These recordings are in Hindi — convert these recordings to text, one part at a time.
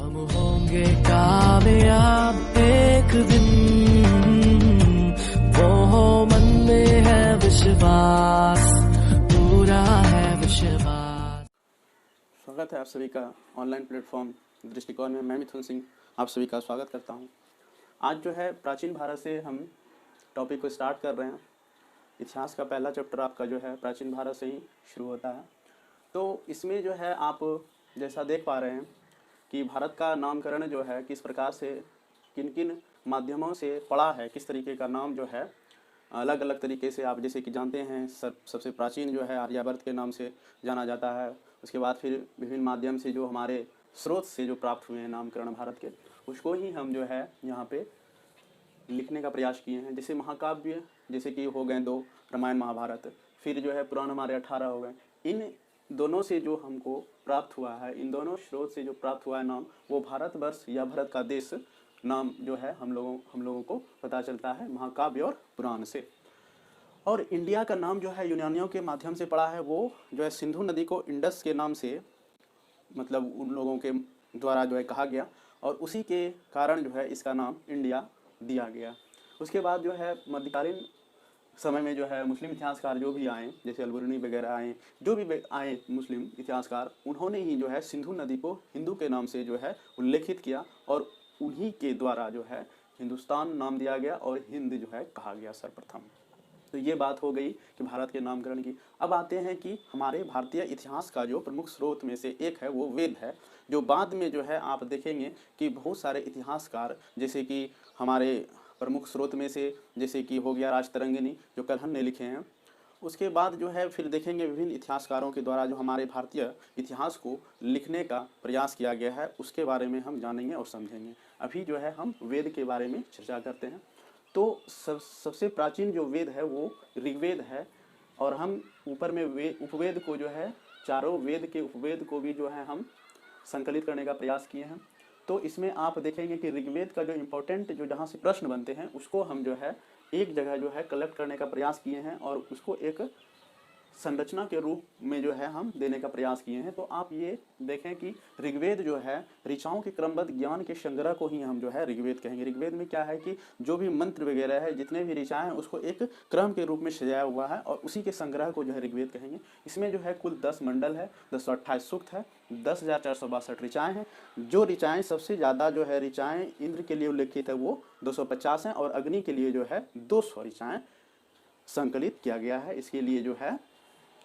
हम होंगे कामयाब एक दिन, वो मन में है विश्वास, पूरा है विश्वास। स्वागत है आप सभी का ऑनलाइन प्लेटफॉर्म दृष्टिकोण में। मैं मिथुन सिंह आप सभी का स्वागत करता हूं। आज जो है प्राचीन भारत से हम टॉपिक को स्टार्ट कर रहे हैं। इतिहास का पहला चैप्टर आपका जो है प्राचीन भारत से ही शुरू होता है। तो इसमें जो है आप जैसा देख पा रहे हैं कि भारत का नामकरण जो है किस प्रकार से किन किन माध्यमों से पड़ा है, किस तरीके का नाम जो है अलग अलग तरीके से आप जैसे कि जानते हैं। सबसे प्राचीन जो है आर्यावर्त के नाम से जाना जाता है। उसके बाद फिर विभिन्न माध्यम से जो हमारे स्रोत से जो प्राप्त हुए हैं नामकरण भारत के, उसको ही हम जो है यहाँ पे लिखने का प्रयास किए हैं। जैसे महाकाव्य जैसे कि हो गए 2 रामायण महाभारत, फिर जो है पुराण हमारे 18 हो गए। इन दोनों से जो हमको प्राप्त हुआ है, इन दोनों स्रोत से जो प्राप्त हुआ है नाम, वो भारतवर्ष या भारत का देश नाम जो है हम लोगों को पता चलता है महाकाव्य और पुराण से। और इंडिया का नाम जो है यूनानियों के माध्यम से पड़ा है। वो जो है सिंधु नदी को इंडस के नाम से मतलब उन लोगों के द्वारा जो है कहा गया, और उसी के कारण जो है इसका नाम इंडिया दिया गया। उसके बाद जो है मध्यकालीन समय में जो है मुस्लिम इतिहासकार जो भी आए, जैसे अलबुर्नी वगैरह आए, जो भी आए मुस्लिम इतिहासकार, उन्होंने ही जो है सिंधु नदी को हिंदू के नाम से जो है उल्लेखित किया, और उन्हीं के द्वारा जो है हिंदुस्तान नाम दिया गया और हिंद जो है कहा गया सर्वप्रथम। तो ये बात हो गई कि भारत के नामकरण की। अब आते हैं कि हमारे भारतीय इतिहास का जो प्रमुख स्रोत में से एक है वो वेद है, जो बाद में जो है आप देखेंगे कि बहुत सारे इतिहासकार, जैसे कि हमारे प्रमुख स्रोत में से जैसे कि हो गया राजतरंगिणी जो कल्हण ने लिखे हैं। उसके बाद जो है फिर देखेंगे विभिन्न इतिहासकारों के द्वारा जो हमारे भारतीय इतिहास को लिखने का प्रयास किया गया है, उसके बारे में हम जानेंगे और समझेंगे। अभी जो है हम वेद के बारे में चर्चा करते हैं। तो सबसे प्राचीन जो वेद है वो ऋग्वेद है, और हम ऊपर में उपवेद को जो है चारों वेद के उपवेद को भी जो है हम संकलित करने का प्रयास किए हैं। तो इसमें आप देखेंगे कि ऋग्वेद का जो इम्पोर्टेंट जो जहाँ से प्रश्न बनते हैं उसको हम जो है एक जगह जो है कलेक्ट करने का प्रयास किए हैं, और उसको एक संरचना के रूप में जो है हम देने का प्रयास किए हैं। तो आप ये देखें कि ऋग्वेद जो है ऋचाओं के क्रमबद्ध ज्ञान के संग्रह को ही हम जो है ऋग्वेद कहेंगे। ऋग्वेद में क्या है कि जो भी मंत्र वगैरह है, जितने भी ऋचाएं हैं, उसको एक क्रम के रूप में सजाया हुआ है, और उसी के संग्रह को जो है ऋग्वेद कहेंगे। इसमें जो है कुल 10 मंडल है, 228 सूक्त है, 10,462 ऋचाएँ हैं। जो ऋचाएँ सबसे ज़्यादा जो है ऋचाएँ इंद्र के लिए उल्लेखित है वो 250 हैं, और अग्नि के लिए जो है 200 ऋचाएँ संकलित किया गया है। इसके लिए जो है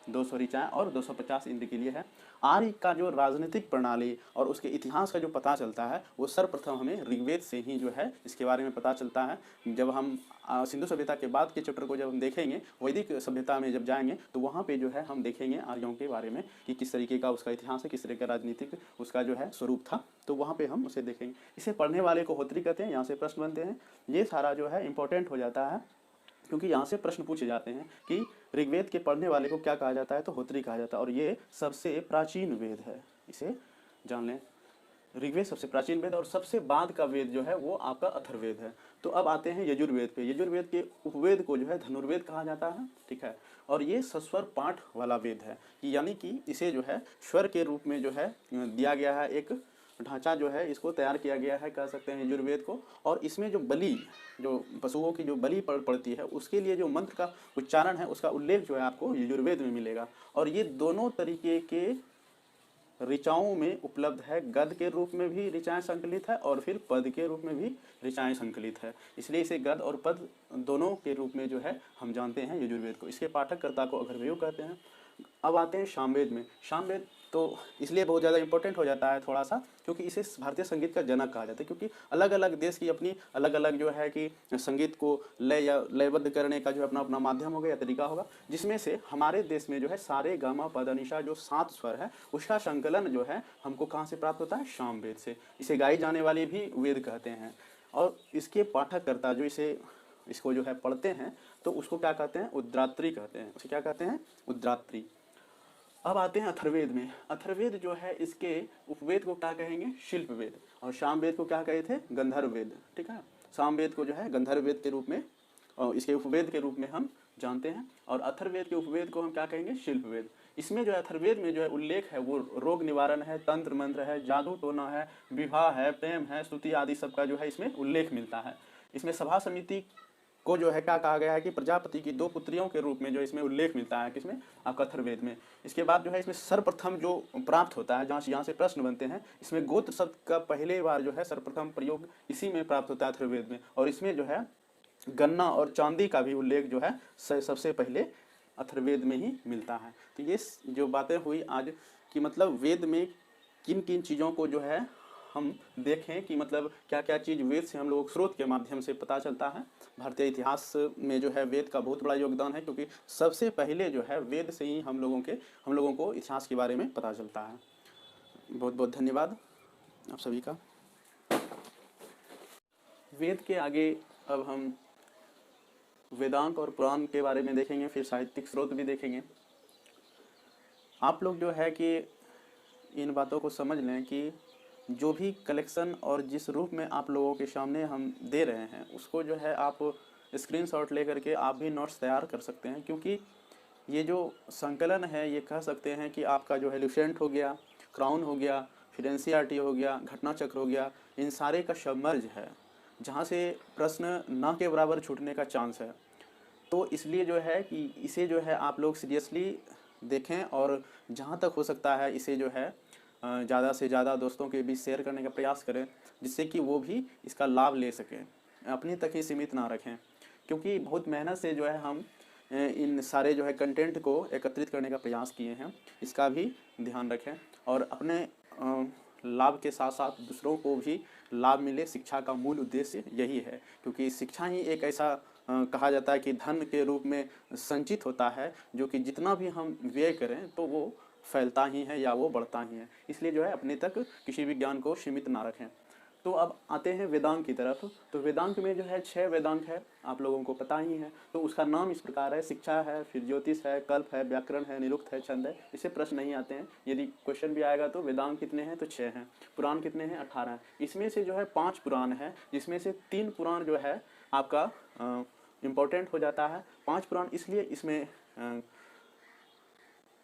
200 ऋचाएँ और 250 इंद्र के लिए है। आर्य का जो राजनीतिक प्रणाली और उसके इतिहास का जो पता चलता है वो सर्वप्रथम हमें ऋग्वेद से ही जो है इसके बारे में पता चलता है। जब हम सिंधु सभ्यता के बाद के चैप्टर को जब हम देखेंगे, वैदिक सभ्यता में जब जाएंगे, तो वहाँ पे जो है हम देखेंगे आर्यों के बारे में कि किस तरीके का उसका इतिहास है, किस तरह का राजनीतिक उसका जो है स्वरूप था। तो वहाँ पर हम उसे देखेंगे। इसे पढ़ने वाले को होत्री कहते हैं, यहाँ से प्रश्न बनते हैं। ये सारा जो है इंपॉर्टेंट हो जाता है, क्योंकि यहाँ से प्रश्न पूछे जाते हैं कि ऋग्वेद के पढ़ने वाले को क्या कहा जाता है, तो होत्री कहा जाता है, और ये सबसे प्राचीन वेद है, इसे जान लें। ऋग्वेद सबसे प्राचीन वेद, और सबसे बाद का वेद जो है वो आपका अथर्ववेद है। तो अब आते हैं यजुर्वेद पे। यजुर्वेद के उपवेद को जो है धनुर्वेद कहा जाता है, ठीक है। और ये सस्वर पाठ वाला वेद है, यानी कि इसे जो है स्वर के रूप में जो है दिया गया है, एक ढांचा जो है इसको तैयार किया गया है, कह सकते हैं यजुर्वेद को। और इसमें जो बलि, जो पशुओं की जो बलि पड़ती है, उसके लिए जो मंत्र का उच्चारण है उसका उल्लेख जो है आपको यजुर्वेद में मिलेगा। और ये दोनों तरीके के ऋचाओं में उपलब्ध है। गद्य के रूप में भी ऋचाएँ संकलित है, और फिर पद के रूप में भी ऋचाएँ संकलित है। इसलिए इसे गद्य और पद दोनों के रूप में जो है हम जानते हैं यजुर्वेद को। इसके पाठककर्ता को अथर्ववेद कहते हैं। अब आते हैं सामवेद में। सामवेद तो इसलिए बहुत ज़्यादा इंपॉर्टेंट हो जाता है थोड़ा सा, क्योंकि इसे भारतीय संगीत का जनक कहा जाता है। क्योंकि अलग अलग देश की अपनी अलग अलग जो है कि संगीत को लय या लयबद्ध करने का जो अपना अपना माध्यम होगा या तरीका होगा, जिसमें से हमारे देश में जो है सारे गामा पद निशा जो 7 स्वर है उसका संकलन जो है हमको कहाँ से प्राप्त होता है, सामवेद से। इसे गाई जाने वाले भी वेद कहते हैं। और इसके पाठककर्ता जो इसको जो है पढ़ते हैं, तो उसको क्या कहते हैं, उद्रात्री कहते हैं। उसे क्या कहते हैं, उद्रात्री। अब आते हैं अथर्ववेद में। अथर्ववेद जो है इसके उपवेद को क्या कहेंगे, शिल्पवेद, और सामवेद को क्या कहे थे, गंधर्ववेद, ठीक है। सामवेद को जो है गंधर्ववेद के रूप में और इसके उपवेद के रूप में हम जानते हैं, और अथर्ववेद के उपवेद को हम क्या कहेंगे, शिल्पवेद। इसमें जो है अथर्ववेद में जो है उल्लेख है वो रोग निवारण है, तंत्र मंत्र है, जादू टोना है, विवाह है, प्रेम है, स्तुति आदि सबका जो है इसमें उल्लेख मिलता है। इसमें सभा समिति को जो है क्या कहा गया है कि प्रजापति की 2 पुत्रियों के रूप में जो इसमें उल्लेख मिलता है, किसमें, आपका अथर्ववेद में। इसके बाद जो है इसमें सर्वप्रथम जो प्राप्त होता है, जहाँ यहाँ से प्रश्न बनते हैं, इसमें गोत्र शब्द का पहले बार जो है सर्वप्रथम प्रयोग इसी में प्राप्त होता है अथर्ववेद में। और इसमें जो है गन्ना और चांदी का भी उल्लेख जो है सबसे पहले अथर्ववेद में ही मिलता है। तो ये जो बातें हुई आज कि मतलब वेद में किन किन चीज़ों को जो है हम देखें कि मतलब क्या क्या चीज़ वेद से हम लोगों को स्रोत के माध्यम से पता चलता है। भारतीय इतिहास में जो है वेद का बहुत बड़ा योगदान है, क्योंकि सबसे पहले जो है वेद से ही हम लोगों को इतिहास के बारे में पता चलता है। बहुत बहुत धन्यवाद आप सभी का। वेद के आगे अब हम वेदांत और पुराण के बारे में देखेंगे, फिर साहित्यिक स्रोत भी देखेंगे। आप लोग जो है कि इन बातों को समझ लें कि जो भी कलेक्शन और जिस रूप में आप लोगों के सामने हम दे रहे हैं, उसको जो है आप स्क्रीनशॉट लेकर के आप भी नोट्स तैयार कर सकते हैं। क्योंकि ये जो संकलन है, ये कह सकते हैं कि आपका जो है लुसेंट हो गया, क्राउन हो गया, फिर एनसीईआरटी हो गया, घटना चक्र हो गया, इन सारे का सबमर्ज है, जहाँ से प्रश्न न के बराबर छूटने का चांस है। तो इसलिए जो है कि इसे जो है आप लोग सीरियसली देखें और जहाँ तक हो सकता है इसे जो है ज़्यादा से ज़्यादा दोस्तों के बीच शेयर करने का प्रयास करें, जिससे कि वो भी इसका लाभ ले सकें, अपनी तक ही सीमित ना रखें। क्योंकि बहुत मेहनत से जो है हम इन सारे जो है कंटेंट को एकत्रित करने का प्रयास किए हैं, इसका भी ध्यान रखें और अपने लाभ के साथ साथ दूसरों को भी लाभ मिले। शिक्षा का मूल उद्देश्य यही है, क्योंकि शिक्षा ही एक ऐसा कहा जाता है कि धन के रूप में संचित होता है, जो कि जितना भी हम व्यय करें तो वो फैलता ही है या वो बढ़ता ही है। इसलिए जो है अपने तक किसी भी ज्ञान को सीमित ना रखें। तो अब आते हैं वेदांत की तरफ। तो वेदांत में जो है 6 वेदांत है, आप लोगों को पता ही है। तो उसका नाम इस प्रकार है, शिक्षा है, फिर ज्योतिष है, कल्प है, व्याकरण है, निरुक्त है, छंद है। इससे प्रश्न नहीं आते हैं। यदि क्वेश्चन भी आएगा तो वेदांत कितने हैं, तो 6 हैं। पुराण कितने हैं, 18 हैं। इसमें से जो है 5 पुराण है, जिसमें से 3 पुराण जो है आपका इम्पोर्टेंट हो जाता है। 5 पुराण इसलिए इसमें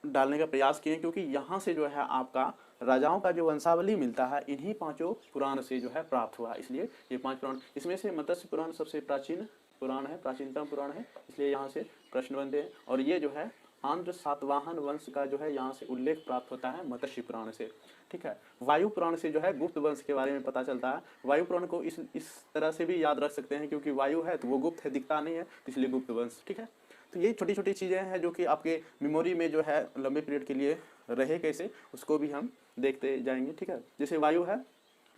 डालने का प्रयास किए क्योंकि यहाँ से जो है आपका राजाओं का जो वंशावली मिलता है इन्हीं 5 पुराण से जो है प्राप्त हुआ। इसलिए ये 5 पुराण, इसमें से मत्स्य पुराण सबसे प्राचीन पुराण है, प्राचीनतम पुराण है, इसलिए यहाँ से प्रश्न बनते हैं। और ये जो है आंध्र सातवाहन वंश का जो है यहाँ से उल्लेख प्राप्त होता है मत्स्य पुराण से। ठीक है, वायु पुराण से जो है गुप्त वंश के बारे में पता चलता है। वायु पुराण को इस तरह से भी याद रख सकते हैं, क्योंकि वायु है तो वो गुप्त है, दिखता नहीं है, इसलिए गुप्त वंश। ठीक है, तो ये छोटी छोटी चीज़ें हैं जो कि आपके मेमोरी में जो है लंबे पीरियड के लिए रहे कैसे, उसको भी हम देखते जाएंगे। ठीक है, जैसे वायु है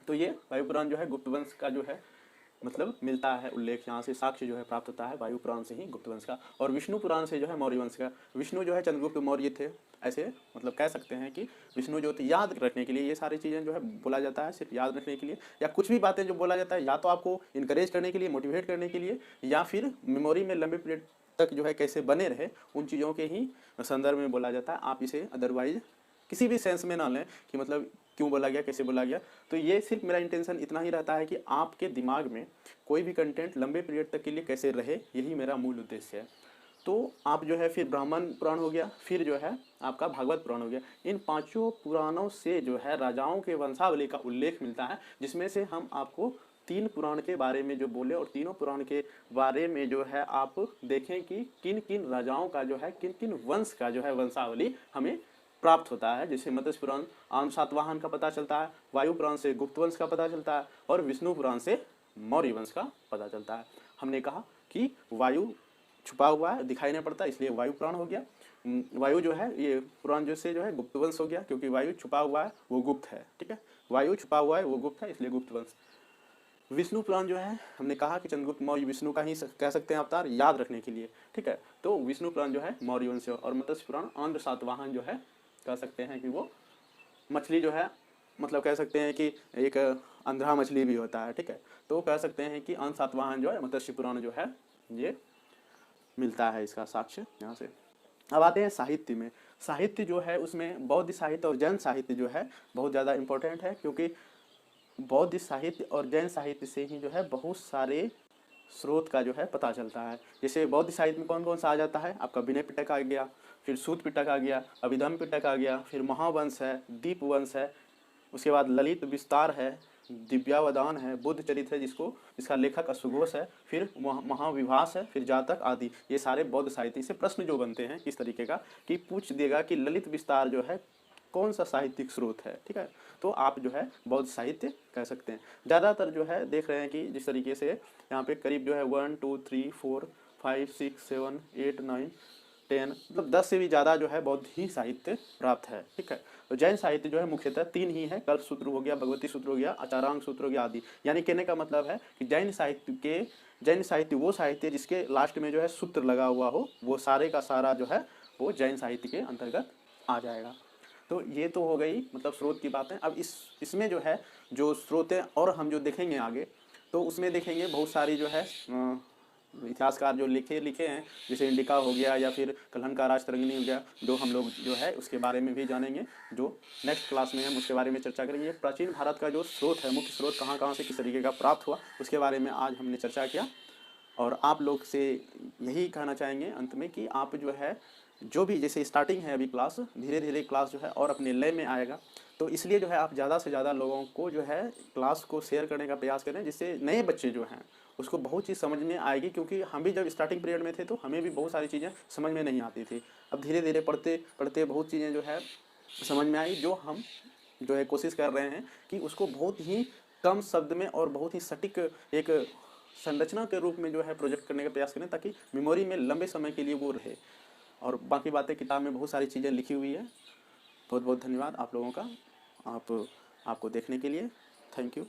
तो ये वायु पुराण जो है गुप्त वंश का जो है मतलब मिलता है उल्लेख, यहाँ से साक्ष्य जो है प्राप्त होता है वायु पुराण से ही गुप्त वंश का। और विष्णु पुराण से जो है मौर्य वंश का। विष्णु जो है चंद्रगुप्त मौर्य थे, ऐसे मतलब कह सकते हैं कि विष्णु जो थे, याद रखने के लिए ये सारी चीज़ें जो है बोला जाता है, सिर्फ याद रखने के लिए, या कुछ भी बातें जो बोला जाता है या तो आपको इनकरेज करने के लिए, मोटिवेट करने के लिए, या फिर मेमोरी में लंबे पीरियड तक जो है कैसे बने रहे, उन चीज़ों के ही संदर्भ में बोला जाता है। आप इसे अदरवाइज किसी भी सेंस में ना लें कि मतलब क्यों बोला गया, कैसे बोला गया। तो ये सिर्फ मेरा इंटेंशन इतना ही रहता है कि आपके दिमाग में कोई भी कंटेंट लंबे पीरियड तक के लिए कैसे रहे, यही मेरा मूल उद्देश्य है। तो आप जो है फिर ब्राह्मण पुराण हो गया, फिर जो है आपका भागवत पुराण हो गया। इन 5 पुराणों से जो है राजाओं के वंशावली का उल्लेख मिलता है, जिसमें से हम आपको 3 पुराण के बारे में जो बोले, और तीनों पुराण के बारे में जो है आप देखें कि किन किन राजाओं का जो है, किन किन वंश का जो है वंशावली हमें प्राप्त होता है। जैसे मत्स्य पुराण आंध्र सातवाहन का पता चलता है, वायु पुराण से गुप्त वंश का पता चलता है, और विष्णु पुराण से मौर्य वंश का पता चलता है। हमने कहा कि वायु छुपा हुआ है, दिखाई नहीं पड़ता, इसलिए वायु पुराण हो गया। वायु जो है ये पुराण जो से जो है गुप्त वंश हो गया, क्योंकि वायु छुपा हुआ है वो गुप्त है। ठीक है, वायु छुपा हुआ है वो गुप्त है, इसलिए गुप्त वंश। विष्णु पुराण जो है हमने कहा कि चंद्रगुप्त मौर्य विष्णु का ही कह सकते हैं अवतार, याद रखने के लिए। ठीक है, तो विष्णु पुराण जो है मौर्य वंश, और मत्स्य पुराण आंध्र सातवाहन जो है कह सकते हैं कि वो मछली जो है, मतलब कह सकते हैं कि एक अंधा मछली भी होता है। ठीक है, तो कह सकते हैं कि आंध्र सातवाहन जो है मत्स्य पुराण जो है ये मिलता है इसका साक्ष्य यहाँ से। अब आते हैं साहित्य में। साहित्य जो है उसमें बौद्ध साहित्य और जैन साहित्य जो है बहुत ज़्यादा इम्पोर्टेंट है, क्योंकि बौद्ध साहित्य और जैन साहित्य से ही जो है बहुत सारे स्रोत का जो है पता चलता है। जैसे बौद्ध साहित्य में कौन कौन सा आ जाता है, आपका विनय पिटक आ गया, फिर सूत पिटक आ गया, अभिधम पिटक आ गया, फिर महावंश है, दीपवंश है, उसके बाद ललित विस्तार है, दिव्यावदान है, बुद्ध चरित्र है जिसका लेखक अश्वघोष है, फिर महाविभास है, फिर जातक आदि। ये सारे बौद्ध साहित्य से प्रश्न जो बनते हैं किस तरीके का कि पूछ देगा कि ललित विस्तार जो है कौन सा साहित्यिक स्रोत है, ठीक है। तो आप जो है बौद्ध साहित्य कह सकते हैं। ज़्यादातर जो है देख रहे हैं कि जिस तरीके से यहाँ पे करीब जो है 1 2 3 4 5 6 7 8 9 10 मतलब 10 से भी ज़्यादा जो है बौद्ध ही साहित्य प्राप्त है, ठीक है। तो जैन साहित्य जो है मुख्यतः 3 ही है, कल्प सूत्र हो गया, भगवती सूत्र हो गया, आचारांग सूत्र हो गया आदि। यानी कहने का मतलब है कि जैन साहित्य वो साहित्य जिसके लास्ट में जो है सूत्र लगा हुआ हो, वो सारे का सारा जो है वो जैन साहित्य के अंतर्गत आ जाएगा। तो ये तो हो गई मतलब स्रोत की बातें। अब इसमें जो है जो स्रोत है और हम जो देखेंगे आगे, तो उसमें देखेंगे बहुत सारी जो है इतिहासकार जो लिखे हैं, जैसे इंडिका हो गया या फिर कल्हण का राजतरंगिणी हो गया, जो हम लोग जो है उसके बारे में भी जानेंगे, जो नेक्स्ट क्लास में हम उसके बारे में चर्चा करेंगे। प्राचीन भारत का जो स्रोत है, मुख्य स्रोत कहाँ कहाँ से किस तरीके का प्राप्त हुआ, उसके बारे में आज हमने चर्चा किया। और आप लोग से यही कहना चाहेंगे अंत में कि आप जो है जो भी जैसे स्टार्टिंग है अभी क्लास, धीरे धीरे क्लास जो है और अपने लय में आएगा, तो इसलिए जो है आप ज़्यादा से ज़्यादा लोगों को जो है क्लास को शेयर करने का प्रयास करें, जिससे नए बच्चे जो हैं उसको बहुत चीज़ समझ में आएगी। क्योंकि हम भी जब स्टार्टिंग पीरियड में थे तो हमें भी बहुत सारी चीज़ें समझ में नहीं आती थी। अब धीरे धीरे पढ़ते पढ़ते बहुत चीज़ें जो है समझ में आई, जो हम जो है कोशिश कर रहे हैं कि उसको बहुत ही कम शब्द में और बहुत ही सटीक एक संरचना के रूप में जो है प्रोजेक्ट करने का प्रयास करें, ताकि मेमोरी में लंबे समय के लिए वो रहे। और बाकी बातें किताब में बहुत सारी चीज़ें लिखी हुई है। बहुत बहुत धन्यवाद आप लोगों का, आपको देखने के लिए। Thank you.